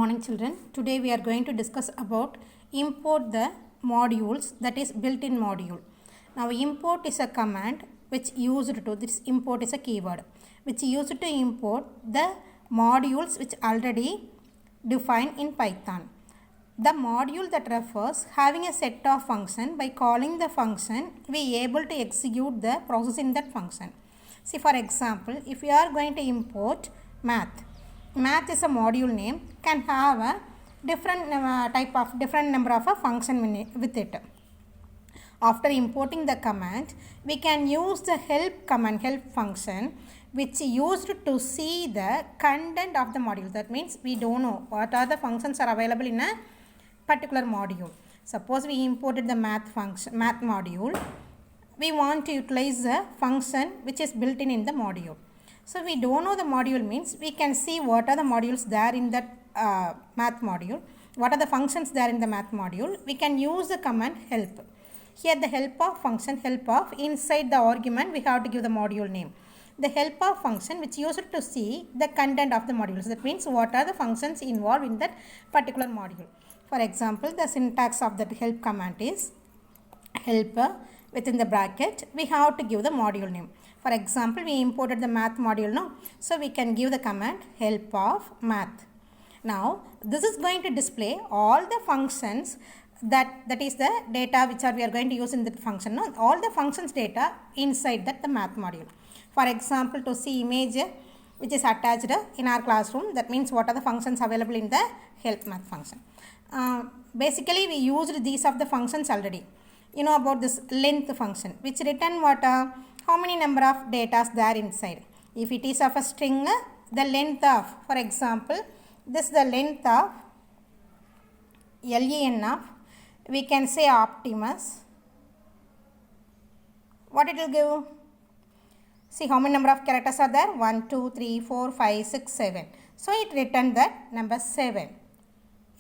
morning children. Today we are going to discuss about import the modules, that is built-in module. Now import is a command which used to, this import is a keyword, which used to import the modules which already defined in Python. The module that refers having a set of function, by calling the function we able to execute the process in that function. See, for example, if we are going to import math is a module name, can have a different number of a function with it. After importing the command, we can use the help command, help function, which used to see the content of the module. That means we don't know what are the functions are available in a particular module. Suppose we imported the math module, we want to utilize the function which is built in the module. So we don't know the module means we can see what are the modules there in that math module, what are the functions there in the math module. We can use the command help. Here the help of function, help of, inside the argument we have to give the module name. The help of function which used to see the content of the modules. That means what are the functions involved in that particular module. For example, the syntax of that help command is help within the bracket we have to give the module name. For example, we imported the math module now, so we can give the command help of math. Now this is going to display all the functions that is the data which we are going to use in that function. No? All the functions data inside that the math module. For example, to see image which is attached in our classroom, that means what are the functions available in the help math function. Basically we used these of the functions already. You know about this length function which return what how many number of data there inside. If it is of a string, the length of, for example, this is the length of len of, we can say Optimus. What it will give? See how many number of characters are there? 1, 2, 3, 4, 5, 6, 7. So it returned that number 7.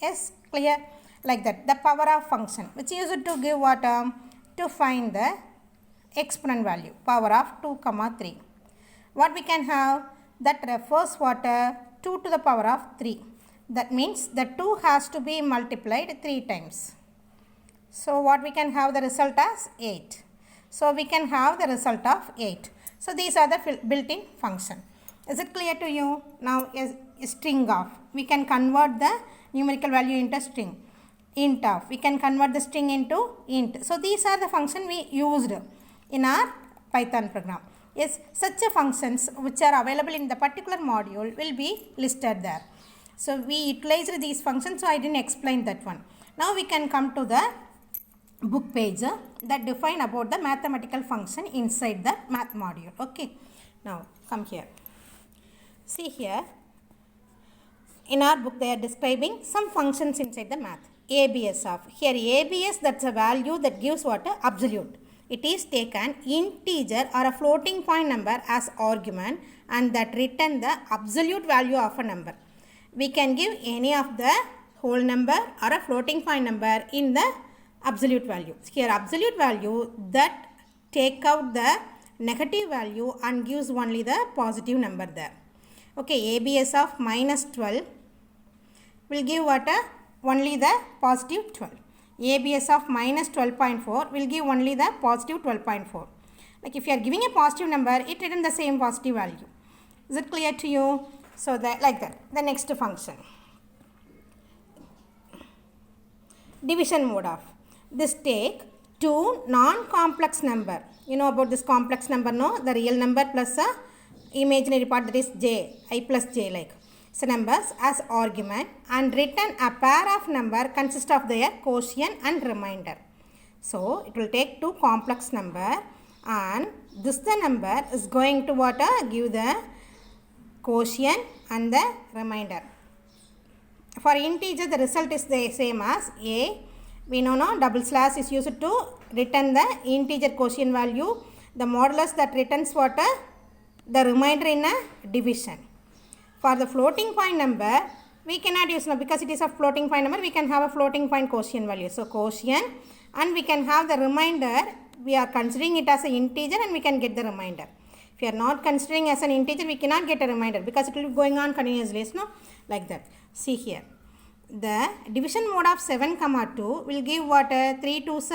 Yes, clear? Like that. The power of function which used to give what? To find the exponent value, power of 2, 3. What we can have? That refers what? 2 to the power of 3. That means the 2 has to be multiplied 3 times. So what we can have the result as 8. So we can have the result of 8. So these are the built-in function. Is it clear to you? Now is string of, we can convert the numerical value into string. Int of, we can convert the string into int. So these are the functions we used in our Python program. Yes, such a functions which are available in the particular module will be listed there. So we utilized these functions, so I didn't explain that one. Now we can come to the book page that define about the mathematical function inside the math module. Okay, now come here. See here, in our book they are describing some functions inside the math. ABS of, here ABS, that's a value that gives what? Absolute. It is taken integer or a floating point number as argument and that return the absolute value of a number. We can give any of the whole number or a floating point number in the absolute value. Here absolute value that take out the negative value and gives only the positive number there. Okay, ABS of minus 12 will give what? Only the positive 12. ABS of minus 12.4 will give only the positive 12.4. Like if you are giving a positive number, it returns the same positive value. Is it clear to you? So that like that. The next function. Division mode of. This take two non-complex number. You know about this complex number, no? The real number plus a imaginary part, that is j, I plus j like. So numbers as argument and return a pair of number consist of their quotient and remainder. So it will take two complex number and this the number is going to what? Give the quotient and the remainder. For integer the result is the same as a. We know no, double slash is used to return the integer quotient value. The modulus that returns what? The remainder in a division. For the floating point number, we cannot use now because it is a floating point number. We can have a floating point quotient value. So quotient, and we can have the remainder. We are considering it as an integer and we can get the remainder. If you are not considering as an integer, we cannot get a remainder because it will be going on continuously. No, like that. See here. the division mode of 7 comma 2 will give what? 3 2s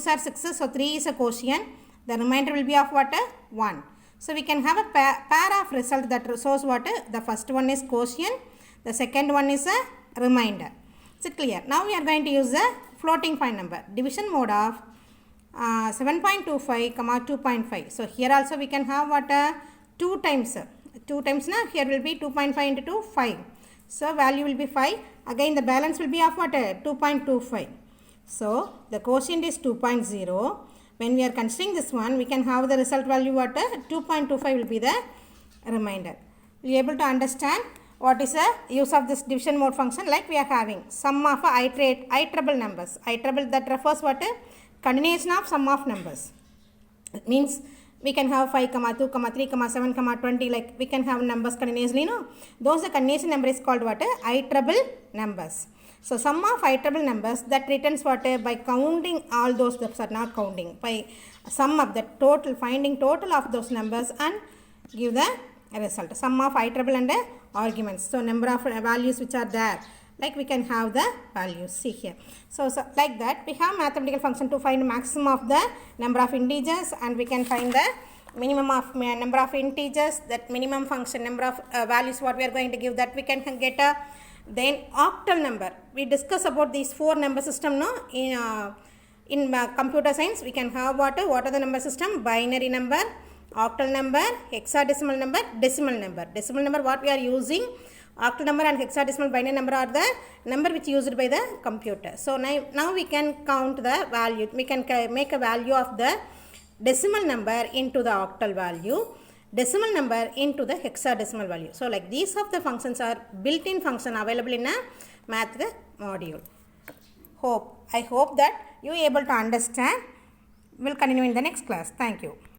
are 6, so 3 is a quotient. The remainder will be of what? 1. So we can have a pair of result that shows what? The first one is quotient, the second one is a remainder. Is it clear? Now we are going to use the floating point number. Division mode of 7.25 comma 2.5. So here also we can have what? 2 times. 2 times now here will be 2.5 into 2, 5. So value will be 5. Again the balance will be of what? 2.25. So the quotient is 2.0. When we are considering this one, we can have the result value what? 2.25 will be the remainder. Will you able to understand what is the use of this division mode function? Like we are having sum of iterable numbers. Iterable, that refers what? Continuation of sum of numbers. It means we can have 5, 2, 3, 7, 20, like we can have numbers continuously, no? Those the continuation number is called what? Iterable numbers. So sum of iterable numbers that returns what? By counting all those steps are not counting. By sum of the total, finding total of those numbers and give the result. Sum of iterable and arguments. So number of values which are there. Like we can have the values. See here. So like that we have mathematical function to find maximum of the number of integers, and we can find the minimum of number of integers. That minimum function number of values what we are going to give, that we can get a then octal number. We discuss about these 4 number system, no? In computer science we can have what are the number system? Binary number, octal number, hexadecimal number, decimal number. Decimal number what we are using, octal number and hexadecimal binary number are the number which used by the computer. So now we can count the value. We can make a value of the decimal number into the octal value, decimal number into the hexadecimal value. So like these of the functions are built-in function available in a math module. I hope that you are able to understand. We'll continue in the next class. Thank you.